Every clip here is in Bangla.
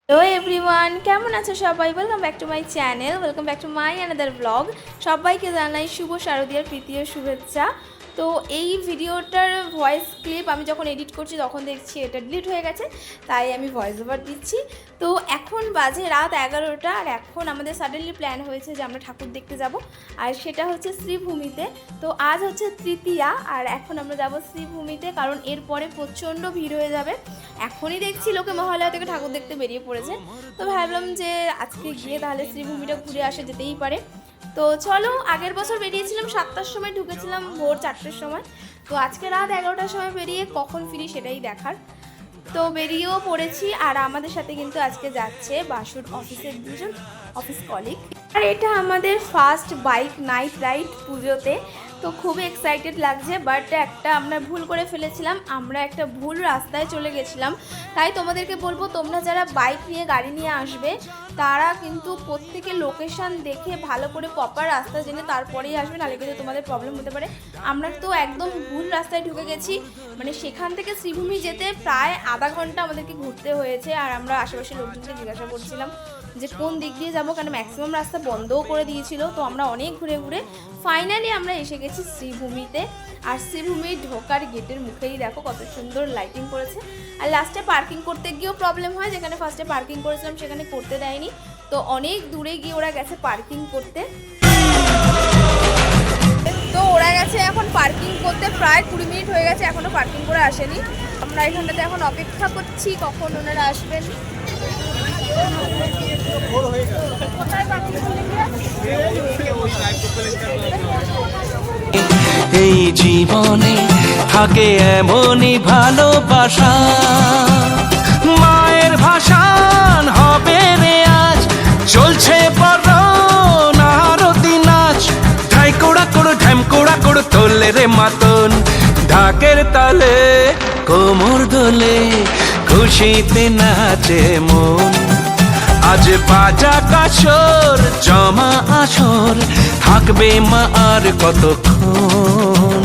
হ্যালো এভরিওয়ান, কেমন আছো সবাই? Welcome back to my channel, welcome back to my another blog. সবাইকে জানাই শুভ শারদীয়ার প্রীতি ও শুভেচ্ছা। তো এই ভিডিওটার ভয়েস ক্লিপ আমি যখন এডিট করছি তখন দেখছি এটা ডিলিট হয়ে গেছে, তাই আমি ভয়েস ওভার দিচ্ছি। তো এখন বাজে রাত 11টা, আর এখন আমাদের সাডেনলি প্ল্যান হয়েছে যে আমরা ঠাকুর দেখতে যাব, আর সেটা হচ্ছে শ্রীভূমিতে। তো আজ হচ্ছে তৃতীয়া, আর এখন আমরা যাব শ্রীভূমিতে, কারণ এরপরে প্রচণ্ড ভিড় হয়ে যাবে। এখনই দেখছি লোকে মহালয়া থেকে ঠাকুর দেখতে বেরিয়ে পড়েছে, তো ভাবলাম যে আজকে গিয়ে তাহলে শ্রীভূমিটা ঘুরে আসা যেতেই পারে। তো চলো, আগের বছর বেরিয়েছিলাম 7টার সময়, ঢুকেছিলাম ভোর 4টের সময়। তো আজকে রাত 11টার সময় বেরিয়ে কখন ফিরি সেটাই দেখার। তো বেরিয়েও পড়েছি, আর আমাদের সাথে কিন্তু আজকে যাচ্ছে বাসুর অফিসের দুজন অফিস কলিগ। আর এটা আমাদের ফার্স্ট বাইক নাইট রাইড পুজোতে, তো খুবই এক্সাইটেড লাগছে। বাট একটা আমরা ভুল করে ফেলেছিলাম, আমরা একটা ভুল রাস্তায় চলে গেছিলাম। তাই তোমাদেরকে বলবো, তোমরা যারা বাইক নিয়ে গাড়ি নিয়ে আসবে তারা কিন্তু প্রত্যেকে লোকেশান দেখে ভালো করে প্রপার রাস্তা জেনে তারপরেই আসবে, নাহলে কিন্তু তোমাদের প্রবলেম হতে পারে। আমরা তো একদম ভুল রাস্তায় ঢুকে গেছি, মানে সেখান থেকে শ্রীভূমি যেতে প্রায় আধা ঘন্টা আমাদেরকে ঘুরতে হয়েছে। আর আমরা আশেপাশের লোকজনকে জিজ্ঞাসা করছিলাম যে কোন দিক দিয়ে যাবো, কারণ ম্যাক্সিমাম রাস্তা বন্ধও করে দিয়েছিল। তো আমরা অনেক ঘুরে ঘুরে ফাইনালি আমরা এসে গেছি শ্রীভূমিতে। আর শ্রীভূমির ঢোকার গেটের মুখেই দেখো কত সুন্দর লাইটিং করেছে। আর লাস্টে পার্কিং করতে গিয়েও প্রবলেম হয়, যেখানে ফার্স্টে পার্কিং করেছিলাম সেখানে করতে দেয়নি, তো অনেক দূরে গিয়ে ওরা গেছে পার্কিং করতে। তো ওরা গেছে এখন পার্কিং করতে, প্রায় 20 মিনিট হয়ে গেছে, এখনও পার্কিং করে আসেনি। আমরা এখানটাতে এখন অপেক্ষা করছি কখন ওনারা আসবেন। এই জীবনে থাকে এমনই ভালোবাসা, মায়ের ভাষান হবে রে আজ, চলছে বরণ আরতি নাচ, ঢাই কোড়া কোড়ো ঢ্যাম কোড়া কোড়ো তোলে রে মাতন, ঢাকের তালে কোমর দোলে, খুশিতে নাচে মন। আজ বাজা কাছর জমা আসর, থাকবে মা আর কতক্ষণ।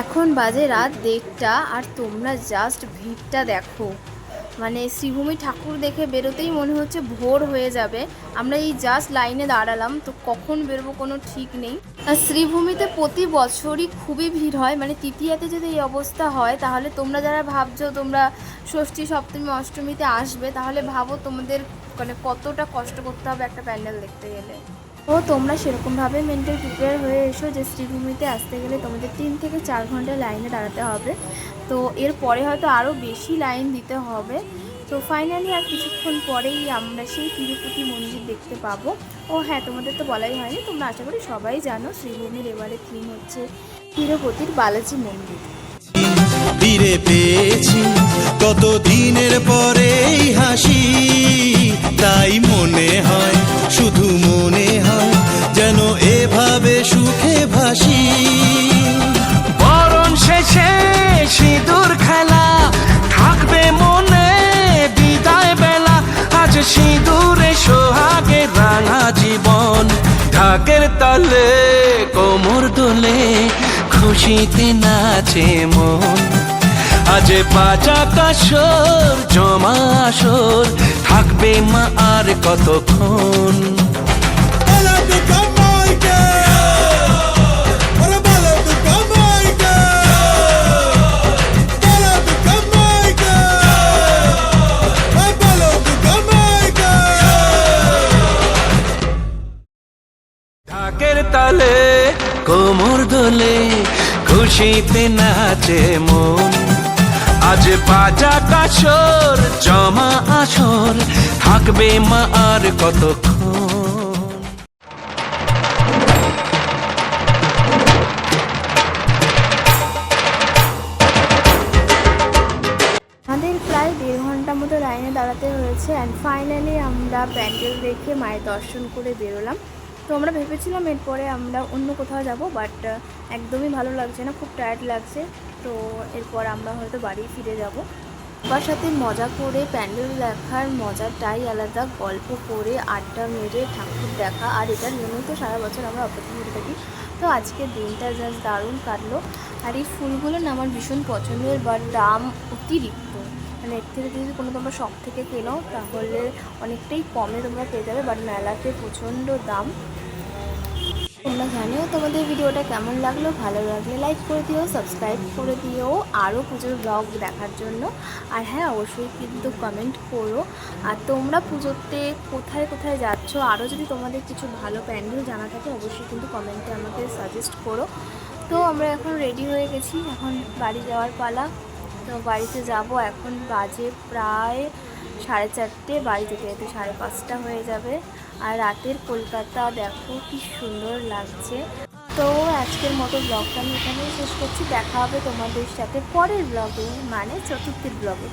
এখন বাজে রাত 1:30, আর তোমরা জাস্ট ভিড়টা দেখো। মানে শ্রীভূমি ঠাকুর দেখে বেরোতেই মনে হচ্ছে ভোর হয়ে যাবে। আমরা এই জাস্ট লাইনে দাঁড়ালাম, তো কখন বেরোবো কোনো ঠিক নেই। আর শ্রীভূমিতে প্রতি বছরই খুবই ভিড় হয়, মানে তৃতীয়াতে যদি এই অবস্থা হয় তাহলে তোমরা যারা ভাবছো তোমরা ষষ্ঠী সপ্তমী অষ্টমীতে আসবে, তাহলে ভাবো তোমাদের মানে কতটা কষ্ট করতে হবে একটা প্যান্ডেল দেখতে গেলে। তো তোমরা সেরকমভাবে মেন্টাল প্রিপেয়ার হয়ে এসো যে শ্রীভূমিতে আসতে গেলে তোমাদের 3 থেকে 4 ঘন্টা লাইনে দাঁড়াতে হবে। তো এরপরে হয়তো আরও বেশি লাইন দিতে হবে। তো ফাইনালি আর কিছুক্ষণ পরেই আমরা সেই তিরুপতি মন্দির দেখতে পাবো। ও হ্যাঁ, তোমাদের তো বলাই হয়নি, তোমরা আশা করি সবাই জানো শ্রীভূমির এবারে থিম হচ্ছে তিরুপতির বালাজি মন্দির। ফিরে পেয়েছি কত দিনের পরেই হাসি, তাই মনে হয় শুধু মনে হয় যেন এভাবে সুখে ভাসি। বরণ শেষে সিঁদুর খেলা থাকবে মনে, বিদায় বেলা আজ সিঁদুরে সোহাগে রাঙা জীবন, ঢাকের তালে কোমর দোলে, খুশিতে নাচে মন। আজ বাজা কাছর জমা আসর, থাকবে মা আর কতক্ষণ। ঢাকের তালে কোমর দোলে, খুশিতে নাচে মন। আজ বাজা কাছর জমা আসর, থাকবে মা আর কতক্ষণ। আমাদের প্রায় 1.5 ঘন্টা মতো লাইনে দাঁড়াতে হয়েছে, অ্যান্ড ফাইনালি আমরা প্যান্ডেল দেখে মায়ের দর্শন করে বেরোলাম। তো আমরা ভেবেছিলাম এরপরে আমরা অন্য কোথাও যাব, বাট একদমই ভালো লাগছে না, খুব টায়ার্ড লাগছে। তো এরপর আমরা হয়তো বাড়ি ফিরে যাব। সবার সাথে মজা করে প্যান্ডেল দেখার মজাটাই আলাদা, গল্প করে আড্ডা মেরে ঠাকুর দেখা, আর এটার জন্যই তো সারা বছর আমরা অপেক্ষা করে থাকি। তো আজকের দিনটা জাস্ট দারুণ কাটলো। আর এই ফুলগুলো না আমার ভীষণ পছন্দের, বা দাম অতিরিক্ত, মানে এর থেকে যদি কোনো তোমরা শপ থেকে কেনো তাহলে অনেকটাই কমে তোমরা পেয়ে যাবে, বাট মেলাতে প্রচণ্ড দাম। তোমরা জানিও তোমাদের ভিডিওটা কেমন লাগলো, ভালো লাগলে লাইক করে দিও, সাবস্ক্রাইব করে দিও আরও পুজোর ব্লগ দেখার জন্য। আর হ্যাঁ, অবশ্যই কিন্তু কমেন্ট করো আর তোমরা পুজোতে কোথায় কোথায় যাচ্ছ, আরও যদি তোমাদের কিছু ভালো প্যান্ডেল জানা থাকে অবশ্যই কিন্তু কমেন্টে আমাকে সাজেস্ট করো। তো আমরা এখন রেডি হয়ে গেছি, এখন বাড়ি যাওয়ার পালা। তো বাড়িতে যাব, এখন বাজে প্রায় 4:30, বাড়ি থেকে যেতে 5:30 হয়ে যাবে। আর রাতের কলকাতা দেখো কি সুন্দর লাগছে। তো আজকের মতো ব্লগটা আমি এখানেই শেষ করছি, দেখা হবে তোমাদের সাথে পরের ব্লগে, মানে চতুর্থের ব্লগে।